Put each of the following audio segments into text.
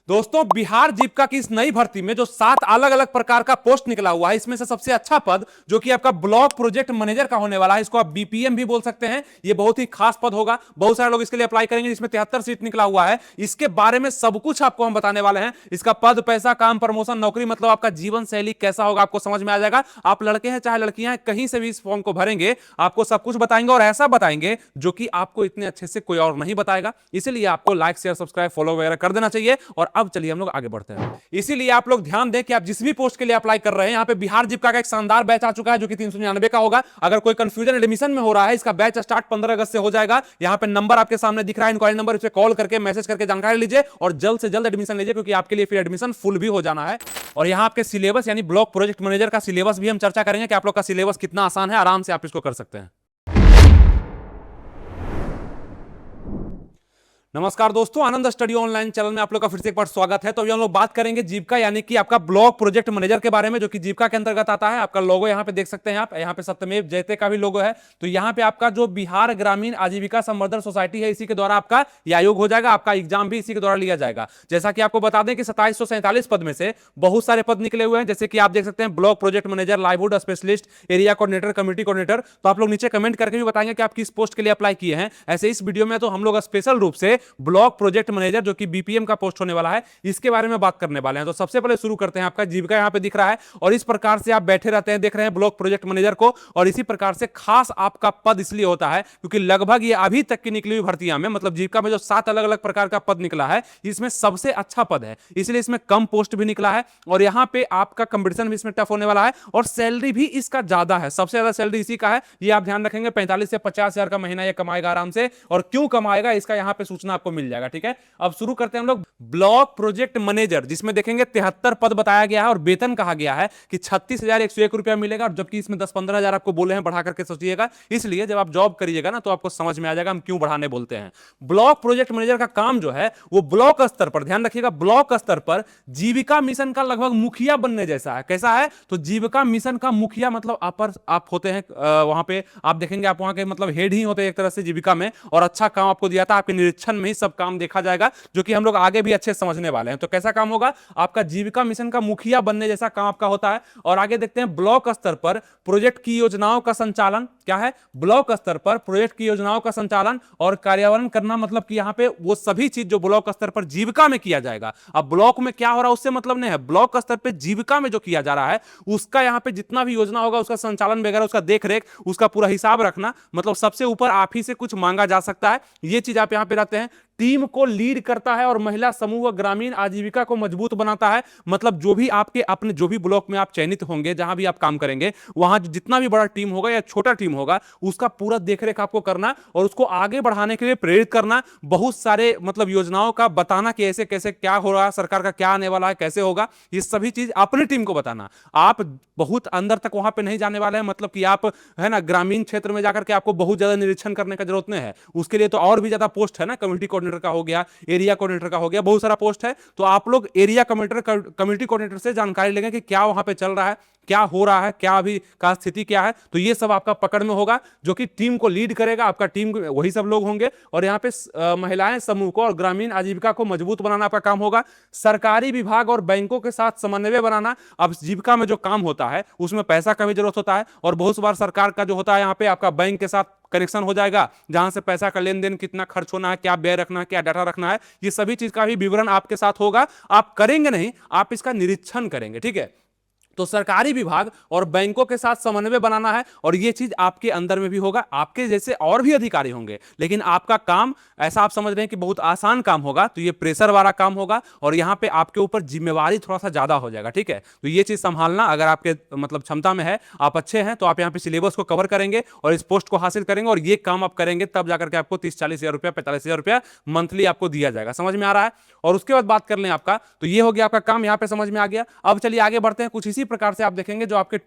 दोस्तों, बिहार जीविका की इस नई भर्ती में जो 7 अलग अलग प्रकार का पोस्ट निकला हुआ है, इसमें से सबसे अच्छा पद जो कि आपका ब्लॉक प्रोजेक्ट मैनेजर का होने वाला है, इसको आप बीपीएम भी बोल सकते हैं। ये बहुत ही खास पद होगा, बहुत सारे लोग इसके लिए अप्लाई करेंगे। इसमें 73 सीट निकला हुआ है। इसके बारे में सब कुछ आपको हम बताने वाले हैं। इसका पद, पैसा, काम, प्रमोशन, नौकरी, मतलब आपका जीवन शैली कैसा होगा, आपको समझ में आ जाएगा। आप लड़के हैं चाहे लड़कियां हैं, कहीं से भी इस फॉर्म को भरेंगे, आपको सब कुछ बताएंगे और ऐसा बताएंगे जो कि आपको इतने अच्छे से कोई और नहीं बताएगा। इसीलिए आपको लाइक, शेयर, सब्सक्राइब, फॉलो वगैरह कर देना चाहिए। और अब चलिए हम लोग आगे बढ़ते हैं। इसीलिए आप लोग ध्यान दें कि आप जिस भी पोस्ट के लिए अप्लाई कर रहे हैं, यहां पे बिहार जीविका का एक शानदार बैच आ चुका है जो कि 399 का होगा। अगर कोई कंफ्यूजन एडमिशन में हो रहा है, इसका बैच स्टार्ट 15 अगस्त से हो जाएगा। यहां पे नंबर आपके सामने दिख रहा है, इंक्वायरी नंबर, इस पे कॉल करके मैसेज करके जानकारी लीजिए और जल्द से जल्द एडमिशन लीजिए, क्योंकि आपके लिए फिर एडमिशन फुल भी हो जाना है। और यहां आपके सिलेबस यानी ब्लॉक प्रोजेक्ट मैनेजर का सिलेबस भी हम चर्चा करेंगे कि आप लोग का सिलेबस कितना आसान है, आराम से आप इसको कर सकते हैं। नमस्कार दोस्तों, आनंद स्टडी ऑनलाइन चैनल में आप लोग का फिर से एक बार स्वागत है। तो अभी हम लोग बात करेंगे जीविका यानी कि आपका ब्लॉक प्रोजेक्ट मैनेजर के बारे में, जो कि जीविका के अंतर्गत आता है। आपका लोगो यहाँ पे देख सकते हैं, आप यहाँ पे सत्यमेव जयते का भी लोगो है। तो यहाँ पे आपका जो बिहार ग्रामीण आजीविका संवर्धन सोसाइटी है, इसी के द्वारा आपका यह आयोग हो जाएगा। आपका एग्जाम भी इसी के द्वारा लिया जाएगा। जैसा कि आपको बता दें कि 2747 पद में से बहुत सारे पद निकले हुए हैं, जैसे कि आप देख सकते हैं block project manager, livelihood specialist, area coordinator, community coordinator. तो आप लोग नीचे कमेंट करके भी बताएंगे कि आप किस पोस्ट के लिए अप्लाई किए हैं। ऐसे इस वीडियो में तो हम लोग स्पेशल रूप से ब्लॉक प्रोजेक्ट मैनेजर जो कि बीपीएम का पोस्ट होने वाला है, इसके बारे में बात करने वाले हैं। तो सबसे पहले शुरू करते हैं। आपका जीविका यहां पे दिख रहा है और इस प्रकार से आप बैठे रहते हैं, देख रहे हैं ब्लॉक प्रोजेक्ट मैनेजर को। और इसी प्रकार से खास आपका पद इसलिए होता है क्योंकि लगभग ये अभी तक की निकली हुई भर्तियां में, मतलब जीविका में जो 7 अलग अलग प्रकार का पद निकला है, इसमें सबसे अच्छा पद है, इसलिए इसमें कम पोस्ट भी निकला है। और यहां पे आपका कंपटीशन भी इसमें टफ होने वाला है और सैलरी भी इसका ज्यादा है। सबसे ज्यादा सैलरी इसी का है, ये आप ध्यान रखेंगे। 45 से 50 हजार का महीना ये कमाएगा आराम से। और क्यों कमाएगा, इसका यहां पे सूचना आपको मिल जाएगा। ठीक है, अब शुरू करते हैं हम लोग ब्लॉक प्रोजेक्ट मैनेजर, जिसमें देखेंगे 73 पद बताया गया है और वेतन कहा गया है कि 36,101 रुपया मिलेगा। और जबकि इसमें 10-15 हजार आपको बोले हैं, बढ़ा करके सोचिएगा। इसलिए जब आप जॉब करिएगा ना, तो आपको समझ में आ जाएगा हम क्यों बढ़ाने बोलते हैं। ब्लॉक प्रोजेक्ट मैनेजर का काम जो है वो ब्लॉक स्तर पर, ध्यान रखिएगा, ब्लॉक स्तर पर जीविका मिशन का लगभग मुखिया बनने जैसा है। कैसा है, तो जीविका मिशन का मुखिया मतलब अपर आप होते हैं। वहां पे आप देखेंगे, आप वहां के मतलब हेड ही होते हैं एक तरह से जीविका में। और अच्छा काम आपको दिया था, आपके निरीक्षण में ही सब काम देखा जाएगा, जो कि हम लोग आगे भी अच्छे समझने वाले हैं। तो कैसा काम होगा, आपका जीविका मिशन का मुखिया बनने जैसा काम आपका होता है। और आगे देखते हैं, ब्लॉक स्तर पर प्रोजेक्ट की योजनाओं का संचालन। क्या है, ब्लॉक स्तर पर प्रोजेक्ट की योजनाओं का संचालन और कार्यान्वयन करना, मतलब कि यहां पे वो सभी चीज जो ब्लॉक स्तर पर जीविका में किया जाएगा। अब ब्लॉक में क्या हो रहा है उससे मतलब नहीं है, ब्लॉक स्तर पर जीविका में जो किया जा रहा है उसका यहां पे जितना भी योजना होगा, उसका संचालन वगैरह, उसका देखरेख, उसका पूरा हिसाब रखना, मतलब सबसे ऊपर आप ही से कुछ मांगा जा सकता है। ये चीज आप यहां पे रहते हैं। टीम को लीड करता है और महिला समूह व ग्रामीण आजीविका को मजबूत बनाता है। मतलब जो भी आपके अपने जो भी ब्लॉक में आप चयनित होंगे, जहां भी आप काम करेंगे, वहां जितना भी बड़ा टीम होगा या छोटा टीम होगा, उसका पूरा देखरेख आपको करना और उसको आगे बढ़ाने के लिए प्रेरित करना। बहुत सारे मतलब योजनाओं का बताना कि ऐसे कैसे क्या हो रहा है, सरकार का क्या आने वाला है, कैसे होगा, ये सभी चीज अपनी टीम को बताना। आप बहुत अंदर तक वहां पे नहीं जाने वाले हैं, मतलब कि आप है ना ग्रामीण क्षेत्र में जाकर के आपको बहुत ज्यादा निरीक्षण करने का जरूरत नहीं है। उसके लिए तो और भी ज्यादा पोस्ट है ना, कम्युनिटी कोऑर्डिनेटर का हो गया, एरिया कोऑर्डिनेटर का हो गया, बहुत सारा पोस्ट है। तो आप लोग एरिया कोऑर्डिनेटर, कम्युनिटी कोऑर्डिनेटर से जानकारी लेंगे कि क्या वहां पे चल रहा है, क्या हो रहा है, क्या अभी का स्थिति क्या है। तो ये सब आपका पकड़ में होगा, जो कि टीम को लीड करेगा। आपका टीम वही सब लोग होंगे। और यहाँ पे महिलाएं समूह को और ग्रामीण आजीविका को मजबूत बनाना आपका काम होगा। सरकारी विभाग और बैंकों के साथ समन्वय बनाना। अब जीविका में जो काम होता है उसमें पैसा का भी जरूरत होता है, और बहुत बार सरकार का जो होता है, यहाँ पे आपका बैंक के साथ कनेक्शन हो जाएगा, जहां से पैसा का लेन देन, कितना खर्च होना है, क्या व्यय रखना है, क्या डाटा रखना है, ये सभी चीज का भी विवरण आपके साथ होगा। आप करेंगे नहीं, आप इसका निरीक्षण करेंगे। ठीक है, तो सरकारी विभाग और बैंकों के साथ समन्वय बनाना है, और यह चीज आपके अंदर में भी होगा। आपके जैसे और भी अधिकारी होंगे, लेकिन आपका काम ऐसा आप समझ रहे हैं कि बहुत आसान काम होगा, तो ये प्रेशर वाला काम होगा और यहां पे आपके ऊपर जिम्मेवारी थोड़ा सा ज्यादा हो जाएगा। ठीक है, तो ये चीज संभालना अगर आपके मतलब क्षमता में है, आप अच्छे हैं, तो आप यहां पे सिलेबस को कवर करेंगे और इस पोस्ट को हासिल करेंगे। और ये काम आप करेंगे तब जाकर के आपको 30-40 हजार रुपया, 45 हजार रुपया मंथली आपको दिया जाएगा। समझ में आ रहा है। और उसके बाद बात कर लें आपका, तो ये हो गया आपका काम, यहां पे समझ में आ गया। अब चलिए आगे बढ़ते हैं। कुछ इसी प्रकार से आप देखेंगे जो आपके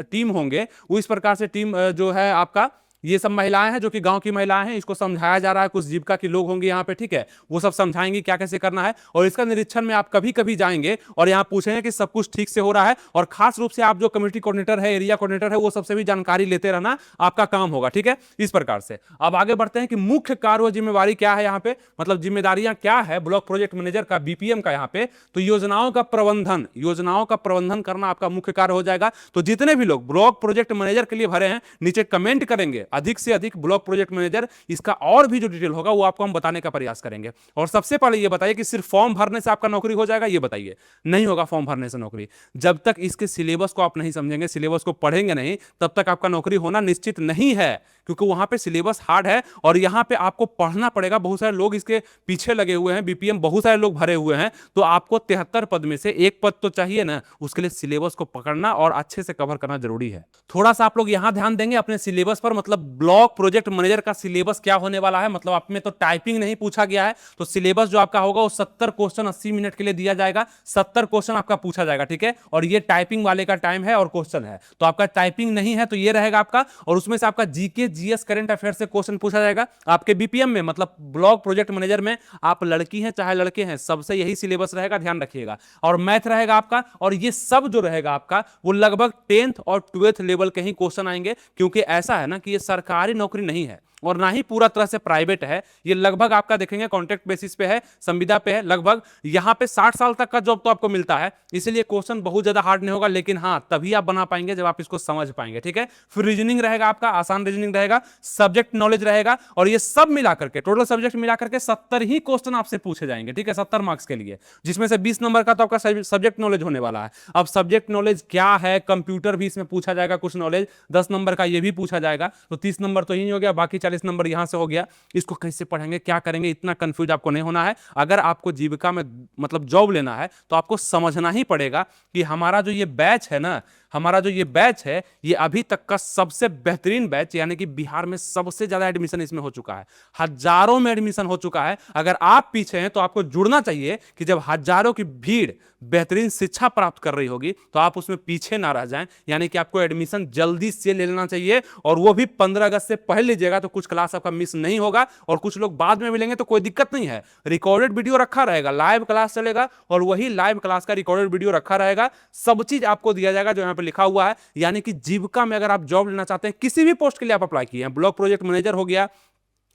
टीम होंगे, वो इस प्रकार से टीम जो है आपका ये सब महिलाएं हैं जो कि गांव की महिलाएं हैं, इसको समझाया जा रहा है, कुछ जीविका के लोग होंगे यहाँ पे, ठीक है, वो सब समझाएंगे क्या कैसे करना है। और इसका निरीक्षण में आप कभी कभी जाएंगे और यहाँ पूछेंगे कि सब कुछ ठीक से हो रहा है, और खास रूप से आप जो कम्युनिटी कोऑर्डिनेटर है, एरिया कोऑर्डिनेटर है, वो सबसे भी जानकारी लेते रहना आपका काम होगा, ठीक है। इस प्रकार से अब आगे बढ़ते हैं कि मुख्य कार्य जिम्मेवारी क्या है यहाँ पे, मतलब जिम्मेदारियां क्या है ब्लॉक प्रोजेक्ट मैनेजर का, बीपीएम का यहाँ पे। तो योजनाओं का प्रबंधन करना आपका मुख्य कार्य हो जाएगा। तो जितने भी लोग ब्लॉक प्रोजेक्ट मैनेजर के लिए भरे हैं, नीचे कमेंट करेंगे अधिक से अधिक ब्लॉक प्रोजेक्ट मैनेजर, इसका और भी जो डिटेल होगा वो आपको हम बताने का प्रयास करेंगे। और सबसे पहले ये बताइए कि सिर्फ फॉर्म भरने से आपका नौकरी हो जाएगा, ये बताइए। नहीं होगा फॉर्म भरने से नौकरी। जब तक इसके सिलेबस को आप नहीं समझेंगे, सिलेबस को पढ़ेंगे नहीं, तब तक आपका नौकरी होना निश्चित नहीं है, क्योंकि वहां पे सिलेबस हार्ड है और यहां पे आपको पढ़ना पड़ेगा। बहुत सारे लोग इसके पीछे लगे हुए हैं, बीपीएम बहुत सारे लोग भरे हुए हैं, तो आपको 73 पद में से एक पद तो चाहिए ना, उसके लिए सिलेबस को पकड़ना और अच्छे से कवर करना जरूरी है। थोड़ा सा आप लोग यहां ध्यान देंगे अपने सिलेबस पर, मतलब ब्लॉक प्रोजेक्ट मैनेजर का सिलेबस क्या होने वाला है। मतलब आप में तो टाइपिंग नहीं पूछा गया है, तो सिलेबस जो आपका होगा वो 70 क्वेश्चन 80 मिनट के लिए दिया जाएगा, 70 क्वेश्चन आपका पूछा जाएगा, ठीक है। और ये टाइपिंग वाले का टाइम है और क्वेश्चन है, तो आपका टाइपिंग नहीं है तो ये रहेगा आपका। और उसमें से आपका जीके जीएस करंट अफेयर से क्वेश्चन पूछा जाएगा आपके बीपीएम में, मतलब ब्लॉक प्रोजेक्ट मैनेजर में। आप लड़की हैं चाहे लड़के हैं, सबसे यही सिलेबस रहेगा, ध्यान रखिएगा। और मैथ रहेगा आपका, और ये सब जो रहेगा आपका वो लगभग 10th और 12th लेवल के ही क्वेश्चन आएंगे, क्योंकि ऐसा है ना कि ये सरकारी नौकरी नहीं है और ना ही पूरा तरह से प्राइवेट है। ये लगभग आपका देखेंगे कॉन्ट्रैक्ट बेसिस पे है, संविदा पे है। लगभग यहां पे 60 साल तक का जॉब तो आपको मिलता है, इसलिए क्वेश्चन बहुत ज्यादा हार्ड नहीं होगा, लेकिन हां तभी आप बना पाएंगे जब आप इसको समझ पाएंगे, ठीक है। फिर रीजनिंग रहेगा आपका, आसान रीजनिंग रहेगा, सब्जेक्ट नॉलेज रहेगा, और ये सब मिलाकर के टोटल सब्जेक्ट मिलाकर के 70 ही क्वेश्चन आपसे पूछे जाएंगे, ठीक है, 70 मार्क्स के लिए, जिसमें से 20 नंबर का तो आपका सब्जेक्ट नॉलेज होने वाला है। अब सब्जेक्ट नॉलेज क्या है, कंप्यूटर भी इसमें पूछा जाएगा कुछ नॉलेज, 10 नंबर का ये भी पूछा जाएगा, तो 30 नंबर तो यही हो गया, बाकी 40 नंबर यहां से हो गया। इसको कैसे पढ़ेंगे, क्या करेंगे, इतना कंफ्यूज आपको नहीं होना है। अगर आपको जीविका में मतलब जॉब लेना है तो आपको समझना ही पड़ेगा कि हमारा जो ये बैच है ना, हमारा जो ये बैच है, ये अभी तक का सबसे बेहतरीन बैच, यानी कि बिहार में सबसे ज्यादा एडमिशन इसमें हो चुका है, हजारों में एडमिशन हो चुका है। अगर आप पीछे हैं तो आपको जुड़ना चाहिए कि जब हजारों की भीड़ बेहतरीन शिक्षा प्राप्त कर रही होगी तो आप उसमें पीछे ना रह जाएं, यानी कि आपको एडमिशन जल्दी से ले लेना चाहिए, और वो भी 15 अगस्त से पहले लीजिएगा, तो कुछ क्लास आपका मिस नहीं होगा। और कुछ लोग बाद में मिलेंगे तो कोई दिक्कत नहीं है, रिकॉर्डेड वीडियो रखा रहेगा, लाइव क्लास चलेगा और वही लाइव क्लास का रिकॉर्डेड वीडियो रखा रहेगा, सब चीज आपको दिया जाएगा जो यहाँ पे लिखा हुआ है। यानी कि जीविका में अगर आप जॉब लेना चाहते हैं, किसी भी पोस्ट के लिए आप अप्लाई किए हैं, ब्लॉक प्रोजेक्ट मैनेजर हो गया,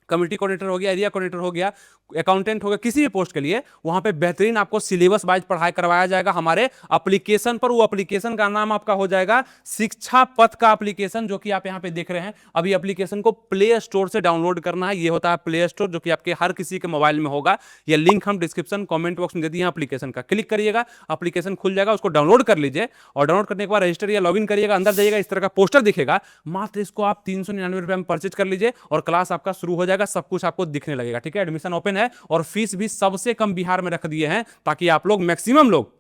कम्युनिटी कोऑर्डिनेटर हो गया, एरिया कोऑर्डिनेटर हो गया, अकाउंटेंट हो गया, किसी भी पोस्ट के लिए वहां पे बेहतरीन आपको सिलेबस वाइज पढ़ाई करवाया जाएगा हमारे एप्लीकेशन पर। वो एप्लीकेशन का नाम आपका हो जाएगा शिक्षा पथ का एप्लीकेशन, जो कि आप यहां पे देख रहे हैं। अभी एप्लीकेशन को प्ले स्टोर से डाउनलोड करना है, ये होता है प्ले स्टोर, जो कि आपके हर किसी के मोबाइल में होगा। ये लिंक हम डिस्क्रिप्शन कमेंट बॉक्स में दे दिए, एप्लीकेशन का क्लिक करिएगा, एप्लीकेशन खुल जाएगा, उसको डाउनलोड कर लीजिए, और डाउनलोड करने के बाद रजिस्टर या लॉगिन करिएगा, अंदर जाइएगा, इस तरह का पोस्टर दिखेगा, मात्र इसको आप 399 रुपए में परचेज कर लीजिए और क्लास आपका शुरू हो जाएगा, सब कुछ आपको दिखने लगेगा, ठीक है। एडमिशन ओपन है और फीस भी सबसे कम बिहार में रख दिए हैं, ताकि आप लोग मैक्सिमम लोग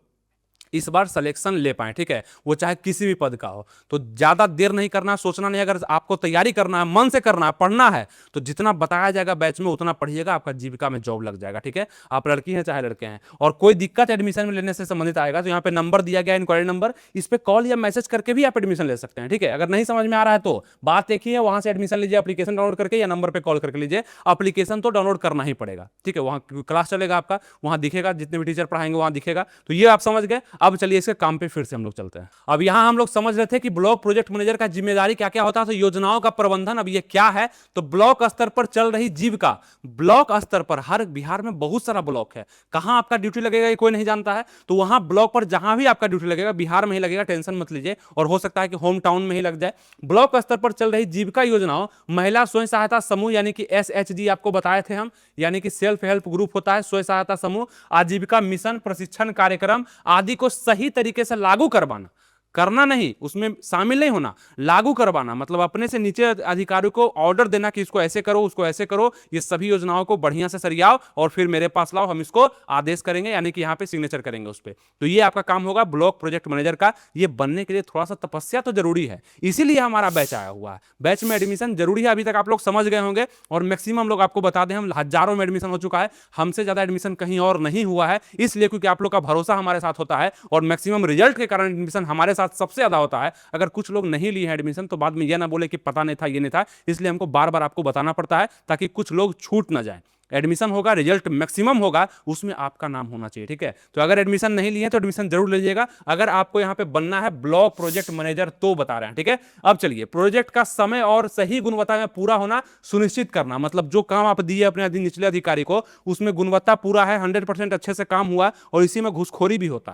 इस बार सिलेक्शन ले पाए, ठीक है, वो चाहे किसी भी पद का हो। तो ज्यादा देर नहीं करना, सोचना नहीं, अगर आपको तैयारी करना है, मन से करना है, पढ़ना है, तो जितना बताया जाएगा बैच में उतना पढ़िएगा, आपका जीविका में जॉब लग जाएगा, ठीक है। आप लड़की हैं चाहे लड़के हैं, और कोई दिक्कत एडमिशन में लेने से संबंधित आएगा तो यहाँ पे नंबर दिया गया, इंक्वायरी नंबर, इस पे कॉल या मैसेज करके भी आप एडमिशन ले सकते हैं, ठीक है। अगर नहीं समझ में आ रहा है तो बात एक ही है, वहां से एडमिशन लीजिए, एप्लीकेशन डाउनलोड करके या नंबर पे कॉल करके लीजिए। एप्लीकेशन तो डाउनलोड करना ही पड़ेगा, ठीक है, वहां क्लास चलेगा आपका, वहां दिखेगा, जितने भी टीचर पढ़ाएंगे वहां दिखेगा। तो ये आप समझ गए। अब चलिए इसके काम पे फिर से हम लोग चलते हैं। अब यहां हम लोग समझ रहे थे कि ब्लॉक प्रोजेक्ट मैनेजर का जिम्मेदारी क्या क्या होता है, तो योजनाओं का प्रबंधन। अब ये क्या है, तो ब्लॉक स्तर पर चल रही जीविका, ब्लॉक स्तर पर हर बिहार में बहुत सारा ब्लॉक है, कहां आपका ड्यूटी लगेगा ये कोई नहीं जानता है, तो वहां ब्लॉक पर जहां भी आपका ड्यूटी लगेगा बिहार में ही लगेगा, टेंशन मत लीजिए, और हो सकता है कि होम टाउन में ही लग जाए। ब्लॉक स्तर पर चल रही जीविका योजनाओं, महिला स्वयं सहायता समूह यानी कि SHG आपको बताए थे हम, यानी कि सेल्फ हेल्प ग्रुप होता है, स्वयं सहायता समूह, आजीविका मिशन, प्रशिक्षण कार्यक्रम आदि को सही तरीके से लागू करवाना, करना नहीं, उसमें शामिल नहीं होना, लागू करवाना, मतलब अपने से नीचे अधिकारियों को ऑर्डर देना कि इसको ऐसे करो, उसको ऐसे करो, ये सभी योजनाओं को बढ़िया से सरियाओ और फिर मेरे पास लाओ, हम इसको आदेश करेंगे, यानी कि यहाँ पे सिग्नेचर करेंगे उस पर। तो ये आपका काम होगा ब्लॉक प्रोजेक्ट मैनेजर का। ये बनने के लिए थोड़ा सा तपस्या तो जरूरी है, इसीलिए हमारा बैच आया हुआ है। बैच में एडमिशन जरूरी है, अभी तक आप लोग समझ गए होंगे, और मैक्सिमम लोग आपको बता दें, हम हजारों में एडमिशन हो चुका है, हमसे ज्यादा एडमिशन कहीं और नहीं हुआ है, इसलिए क्योंकि आप लोग का भरोसा हमारे साथ होता है और मैक्सिमम रिजल्ट के कारण एडमिशन हमारे साथ सबसे ज्यादा होता है। अगर कुछ लोग नहीं लिए हैं एडमिशन तो बाद में यह ना बोले कि पता नहीं था, ये नहीं था, इसलिए हमको बार बार आपको बताना पड़ता है ताकि कुछ लोग छूट ना जाए। एडमिशन होगा, रिजल्ट मैक्सिमम होगा, उसमें आपका नाम होना चाहिए, ठीक है। तो अगर एडमिशन नहीं लिए तो एडमिशन जरूर लीजिएगा। अगर आपको यहां पे बनना है ब्लॉक प्रोजेक्ट मैनेजर तो बता रहे हैं, ठीक है। अब चलिए, प्रोजेक्ट का समय और सही गुणवत्ता में पूरा होना सुनिश्चित करना, मतलब जो काम आप दिए अपने निचले अधिकारी को उसमें गुणवत्ता पूरा है, 100% अच्छे से काम हुआ, और इसी में घूसखोरी भी होता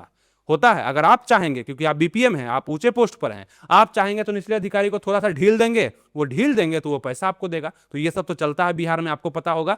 है। अगर आप चाहेंगे, क्योंकि आप बीपीएम हैं, आप ऊंचे पोस्ट पर हैं, आप चाहेंगे तो निचले अधिकारी को थोड़ा सा ढील देंगे, वो ढील देंगे तो वो पैसा आपको देगा। तो ये सब तो चलता है बिहार में, आपको पता होगा।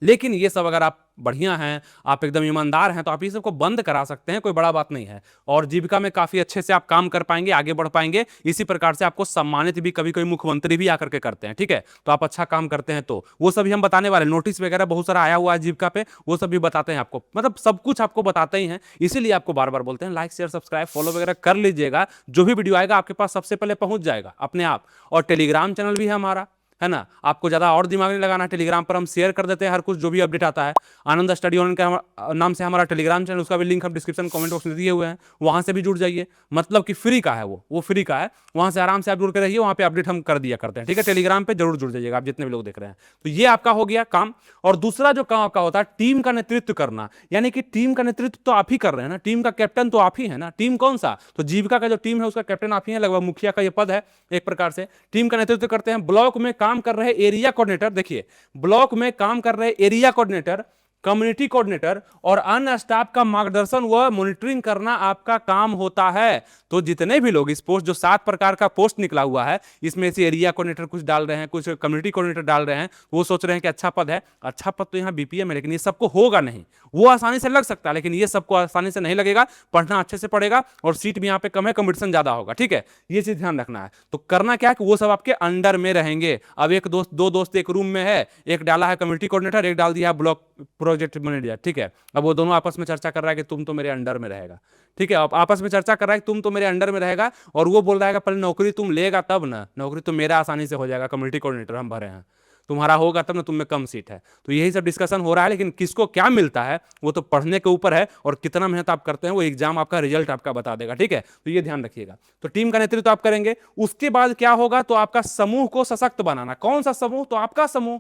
लेकिन ये सब अगर आप बढ़िया हैं, आप एकदम ईमानदार हैं, तो आप ये सबको बंद करा सकते हैं, कोई बड़ा बात नहीं है। और जीविका में काफी अच्छे से आप काम कर पाएंगे, आगे बढ़ पाएंगे। इसी प्रकार से आपको सम्मानित भी कभी कभी मुख्यमंत्री भी आकर के करते हैं, ठीक है। तो आप अच्छा काम करते हैं तो वो सभी हम बताने वाले, नोटिस वगैरह बहुत सारा आया हुआ है जीविका पे, वो सब भी बताते हैं आपको, मतलब सब कुछ आपको बताते ही हैं। इसीलिए आपको बार बार बोलते हैं लाइक शेयर सब्सक्राइब फॉलो वगैरह कर लीजिएगा। जो भी वीडियो आएगा आपके पास सबसे पहले पहुंच जाएगा अपने आप। और टेलीग्राम चैनल भी है हमारा, है ना। आपको ज्यादा और दिमाग नहीं लगाना, टेलीग्राम पर हम शेयर कर देते हैं हर कुछ जो भी अपडेट आता है। आनंद स्टडी ऑनलाइन का नाम से हमारा टेलीग्राम चैनल, उसका भी लिंक हम डिस्क्रिप्शन कमेंट बॉक्स में दिए हुए हैं, वहां से भी जुड़ जाइए। मतलब कि फ्री का है, वो फ्री का है, वहां से आराम से आप जुड़ के रहिए, वहां पे अपडेट हम कर दिया करते हैं, ठीक है। टेलीग्राम पे जरूर जुड़ जाइएगा आप जितने भी लोग देख रहे हैं। तो ये आपका हो गया काम। और दूसरा जो काम आपका होता है टीम का नेतृत्व करना, यानी कि टीम का नेतृत्व तो आप ही कर रहे हैं ना, टीम का कैप्टन तो आप ही है ना। टीम कौन सा? तो जीविका का जो टीम है उसका कैप्टन आप ही है, लगभग मुखिया का ये पद है एक प्रकार से। टीम का नेतृत्व करते हैं। ब्लॉक में काम कर रहे एरिया कोऑर्डिनेटर, देखिए ब्लॉक में काम कर रहे एरिया कोऑर्डिनेटर, कम्युनिटी कोऑर्डिनेटर और अन्य स्टाफ का मार्गदर्शन व मॉनिटरिंग करना आपका काम होता है। तो जितने भी लोग इस पोस्ट, जो 7 प्रकार का पोस्ट निकला हुआ है, इसमें से एरिया कोऑर्डिनेटर कुछ डाल रहे हैं, कुछ कम्युनिटी कोऑर्डिनेटर डाल रहे हैं, वो सोच रहे हैं कि अच्छा पद है। अच्छा पद तो यहाँ बीपीएम है, लेकिन ये सबको होगा नहीं। वो आसानी से लग सकता है, लेकिन ये सबको आसानी से नहीं लगेगा। पढ़ना अच्छे से पड़ेगा, और सीट भी यहाँ पे कम है, कंपटीशन ज्यादा होगा, ठीक है। ये चीज ध्यान रखना है। तो करना क्या है कि वो सब आपके अंडर में रहेंगे। अब एक दोस्त, दो दोस्त एक रूम में है, एक डाला है कम्युनिटी कोऑर्डिनेटर, एक डाल दिया है ब्लॉक प्रोजेक्ट मैनेजर, ठीक है। अब वो दोनों आपस में चर्चा कर रहा है कि तुम तो मेरे अंडर में रहेगा, ठीक है। अब आपस में चर्चा कर रहा है कि तुम तो मेरे अंडर में रहेगा, और वो बोल रहा है पहले नौकरी तुम लेगा तब ना, नौकरी तो मेरा आसानी से हो जाएगा, कम्युनिटी कोऑर्डिनेटर हम भरे हैं, तुम्हारा होगा तब ना, तुम में कम सीट है। तो यही सब डिस्कशन हो रहा है, लेकिन किसको क्या मिलता है वो तो पढ़ने के ऊपर है, और कितना मेहनत आप करते हैं वो एग्जाम आपका रिजल्ट आपका बता देगा, ठीक है। तो ये ध्यान रखिएगा। तो टीम का नेतृत्व आप करेंगे। उसके बाद क्या होगा, तो आपका समूह को सशक्त बनाना। कौन सा समूह? तो आपका समूह,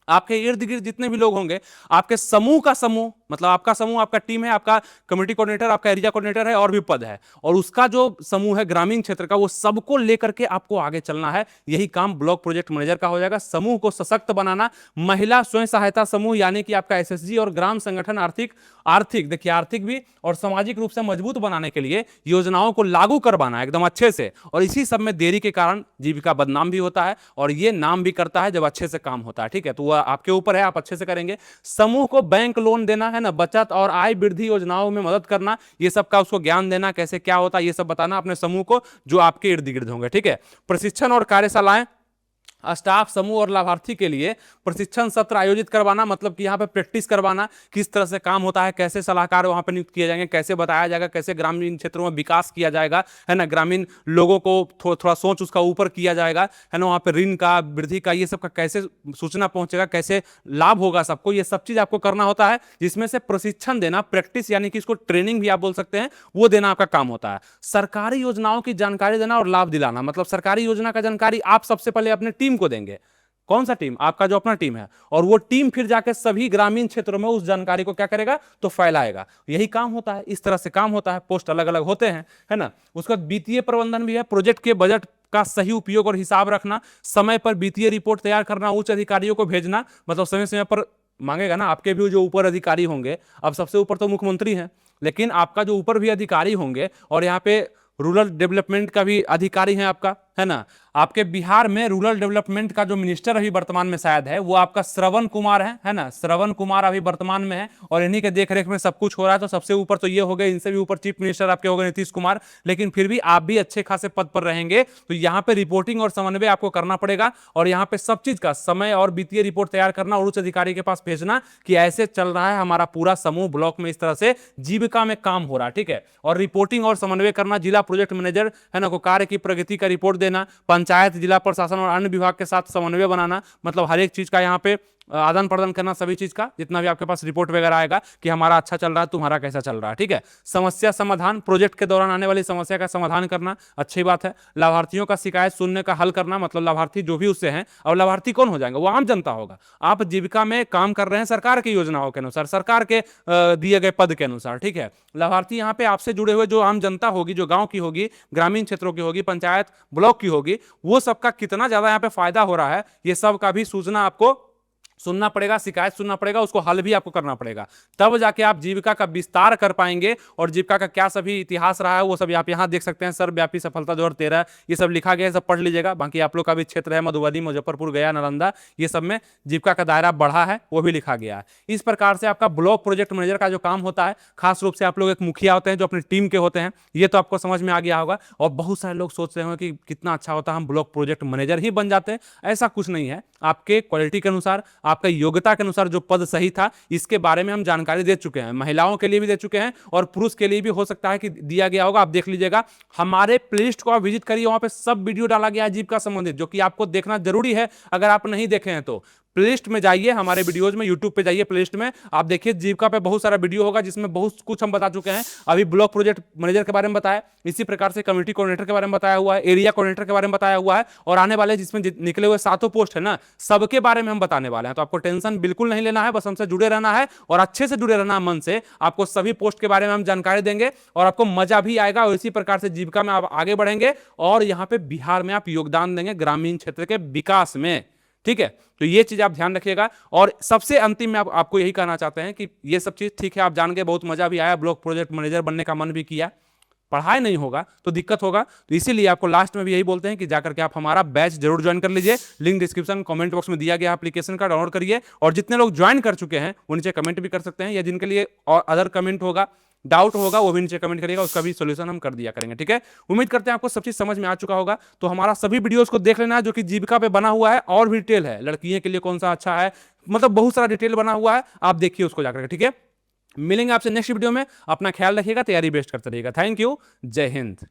आपके इर्द गिर्द जितने भी लोग होंगे, आपके समूह का समूह, मतलब आपका समूह, आपका टीम है, आपका कम्युनिटी कोऑर्डिनेटर, आपका एरिया कोऑर्डिनेटर है, और भी पद है, और उसका जो समूह है ग्रामीण क्षेत्र का, वो सबको लेकर के आपको आगे चलना है। यही काम ब्लॉक प्रोजेक्ट मैनेजर का हो जाएगा। समूह को सशक्त बनाना। महिला स्वयं सहायता समूह, यानी कि आपका एसएचजी और ग्राम संगठन आर्थिक देखिए, आर्थिक भी और सामाजिक रूप से मजबूत बनाने के लिए योजनाओं को लागू करवाना एकदम अच्छे से। और इसी सब में देरी के कारण जीविका बदनाम भी होता है, और ये नाम भी करता है जब अच्छे से काम होता है, ठीक है। तो वह आपके ऊपर है, आप अच्छे से करेंगे। समूह को बैंक लोन देना है ना, बचत और आय वृद्धि योजनाओं में मदद करना, ये सब का उसको ज्ञान देना, कैसे क्या होता है ये सब बताना अपने समूह को जो आपके इर्द गिर्द होंगे, ठीक है। प्रशिक्षण और कार्यशालाएं, स्टाफ समूह और लाभार्थी के लिए प्रशिक्षण सत्र आयोजित करवाना, मतलब कि यहाँ पे प्रैक्टिस करवाना, किस तरह से काम होता है, कैसे सलाहकार वहाँ पे नियुक्त किए जाएंगे, कैसे बताया जाएगा, कैसे ग्रामीण क्षेत्रों में विकास किया जाएगा, है ना। ग्रामीण लोगों को थोड़ा सोच उसका ऊपर किया जाएगा, है ना। वहाँ पे ऋण का, वृद्धि का, ये सब का कैसे सूचना पहुंचेगा, कैसे लाभ होगा सबको, ये सब चीज आपको करना होता है। जिसमें से प्रशिक्षण देना, प्रैक्टिस यानी कि इसको ट्रेनिंग भी आप बोल सकते हैं, वो देना आपका काम होता है। सरकारी योजनाओं की जानकारी देना और लाभ दिलाना, मतलब सरकारी योजना का जानकारी आप सबसे पहले अपने टीम को देंगे। कौन सा टीम? आपका जो अपना टीम है, और वो टीम फिर जाके सभी ग्रामीण क्षेत्रों में उस जानकारी को क्या करेगा, तो फैलाएगा। यही काम होता है, इस तरह से काम होता है। पोस्ट अलग अलग होते हैं, है ना। उसका वित्तीय प्रबंधन भी है, प्रोजेक्ट के बजट का सही उपयोग और हिसाब रखना, समय पर वित्तीय रिपोर्ट तैयार करना, उच्च अधिकारियों को भेजना, मतलब समय समय पर मांगेगा ना। आपके भी जो ऊपर अधिकारी होंगे, अब सबसे ऊपर तो मुख्यमंत्री हैं, लेकिन आपका जो ऊपर भी अधिकारी होंगे, और यहाँ पे रूरल डेवलपमेंट का भी अधिकारी है आपका, है ना। आपके बिहार में रूरल डेवलपमेंट का जो मिनिस्टर अभी वर्तमान में शायद है, वो आपका श्रवण कुमार है ना। श्रवण कुमार अभी वर्तमान में है, और इन्हीं के देखरेख में सब कुछ हो रहा है। तो सबसे ऊपर तो ये हो गए, इनसे भी ऊपर चीफ मिनिस्टर आपके हो गए नीतीश कुमार। लेकिन फिर भी आप भी अच्छे खासे पद पर रहेंगे, तो यहाँ पे रिपोर्टिंग और समन्वय आपको करना पड़ेगा, और यहाँ पे सब चीज का समय और वित्तीय रिपोर्ट तैयार करना और उच्च अधिकारी के पास भेजना कि ऐसे चल रहा है हमारा पूरा समूह ब्लॉक में, इस तरह से जीविका में काम हो रहा है, ठीक है। और रिपोर्टिंग और समन्वय करना, जिला प्रोजेक्ट मैनेजर है ना को कार्य की प्रगति का रिपोर्ट देना, पंचायत, जिला प्रशासन और अन्य विभाग के साथ समन्वय बनाना, मतलब हर एक चीज का यहाँ पे आदान प्रदान करना सभी चीज का, जितना भी आपके पास रिपोर्ट वगैरह आएगा कि हमारा अच्छा चल रहा है, तुम्हारा कैसा चल रहा है, ठीक है। समस्या समाधान, प्रोजेक्ट के दौरान आने वाली समस्या का समाधान करना, अच्छी बात है। लाभार्थियों का शिकायत सुनने का हल करना, मतलब लाभार्थी जो भी उससे हैं, और लाभार्थी कौन हो जाएंगे, वो आम जनता होगा। आप जीविका में काम कर रहे हैं सरकार की योजनाओं के अनुसार, सरकार के दिए गए पद के अनुसार, ठीक है। लाभार्थी यहाँ पे आपसे जुड़े हुए जो आम जनता होगी, जो गांव की होगी, ग्रामीण क्षेत्रों की होगी, पंचायत ब्लॉक की होगी, वो सबका कितना ज्यादा यहाँ पे फायदा हो रहा है, ये सब का भी सूचना आपको सुनना पड़ेगा, शिकायत सुनना पड़ेगा, उसको हल भी आपको करना पड़ेगा, तब जाके आप जीविका का विस्तार कर पाएंगे। और जीविका का क्या सभी इतिहास रहा है वो सब आप यहाँ देख सकते हैं। सर्वव्यापी सफलता 2013 ये सब लिखा गया है, सब पढ़ लीजिएगा। बाकी आप लोग का भी क्षेत्र है मधुबनी, मुजफ्फरपुर, गया, नालंदा, ये सब में जीविका का दायरा बढ़ा है, वो भी लिखा गया है। इस प्रकार से आपका ब्लॉक प्रोजेक्ट मैनेजर का जो काम होता है, खास रूप से आप लोग एक मुखिया होते हैं जो अपनी टीम के होते हैं, ये तो आपको समझ में आ गया होगा। और बहुत सारे लोग सोच रहे हो कि कितना अच्छा होता है हम ब्लॉक प्रोजेक्ट मैनेजर ही बन जाते हैं। ऐसा कुछ नहीं है, आपके क्वालिटी के अनुसार, आपका योग्यता के अनुसार जो पद सही था, इसके बारे में हम जानकारी दे चुके हैं। महिलाओं के लिए भी दे चुके हैं और पुरुष के लिए भी हो सकता है कि दिया गया होगा, आप देख लीजिएगा। हमारे प्लेलिस्ट को आप विजिट करिए, वहां पे सब वीडियो डाला गया है जीविका संबंधित, जो कि आपको देखना जरूरी है। अगर आप नहीं देखे हैं तो प्लेलिस्ट में जाइए, हमारे वीडियोज में, यूट्यूब पे जाइए, प्लेलिस्ट में आप देखिए, जीविका पे बहुत सारा वीडियो होगा जिसमें बहुत कुछ हम बता चुके हैं। अभी ब्लॉक प्रोजेक्ट मैनेजर के बारे में बताया, इसी प्रकार से कम्युनिटी कोऑर्डिनेटर के बारे में बताया हुआ है, एरिया कोऑर्डिनेटर के बारे में बताया हुआ है, और आने वाले जिसमें निकले हुए 7 पोस्ट है ना, सबके बारे में हम बताने वाले हैं। तो आपको टेंशन बिल्कुल नहीं लेना है, बस हमसे जुड़े रहना है और अच्छे से जुड़े रहना है मन से। आपको सभी पोस्ट के बारे में हम जानकारी देंगे और आपको मजा भी आएगा, और इसी प्रकार से जीविका में आप आगे बढ़ेंगे और यहाँ पे बिहार में आप योगदान देंगे ग्रामीण क्षेत्र के विकास में, ठीक है। तो ये चीज आप ध्यान रखिएगा। और सबसे अंतिम में आपको यही कहना चाहते हैं कि ये सब चीज ठीक है, आप जान के बहुत मजा भी आया, ब्लॉक प्रोजेक्ट मैनेजर बनने का मन भी किया, पढ़ाई नहीं होगा तो दिक्कत होगा। तो इसीलिए आपको लास्ट में भी यही बोलते हैं कि जाकर के आप हमारा बैच जरूर ज्वाइन कर लीजिए। लिंक डिस्क्रिप्शन कमेंट बॉक्स में दिया गया, एप्लीकेशन का डाउनलोड करिए। और जितने लोग ज्वाइन कर चुके हैं वो नीचे कमेंट भी कर सकते हैं, या जिनके लिए और अदर कमेंट होगा, डाउट होगा, वो भी नीचे कमेंट करिएगा, उसका भी सॉल्यूशन हम कर दिया करेंगे, ठीक है। उम्मीद करते हैं आपको सब चीज समझ में आ चुका होगा। तो हमारा सभी वीडियोस को देख लेना है जो कि जीविका पे बना हुआ है, और भी डिटेल है, लड़कियों के लिए कौन सा अच्छा है, मतलब बहुत सारा डिटेल बना हुआ है, आप देखिए उसको जाकर, ठीक है। मिलेंगे आपसे नेक्स्ट वीडियो में, अपना ख्याल रखिएगा, तैयारी बेस्ट करते रहिएगा। थैंक यू, जय हिंद।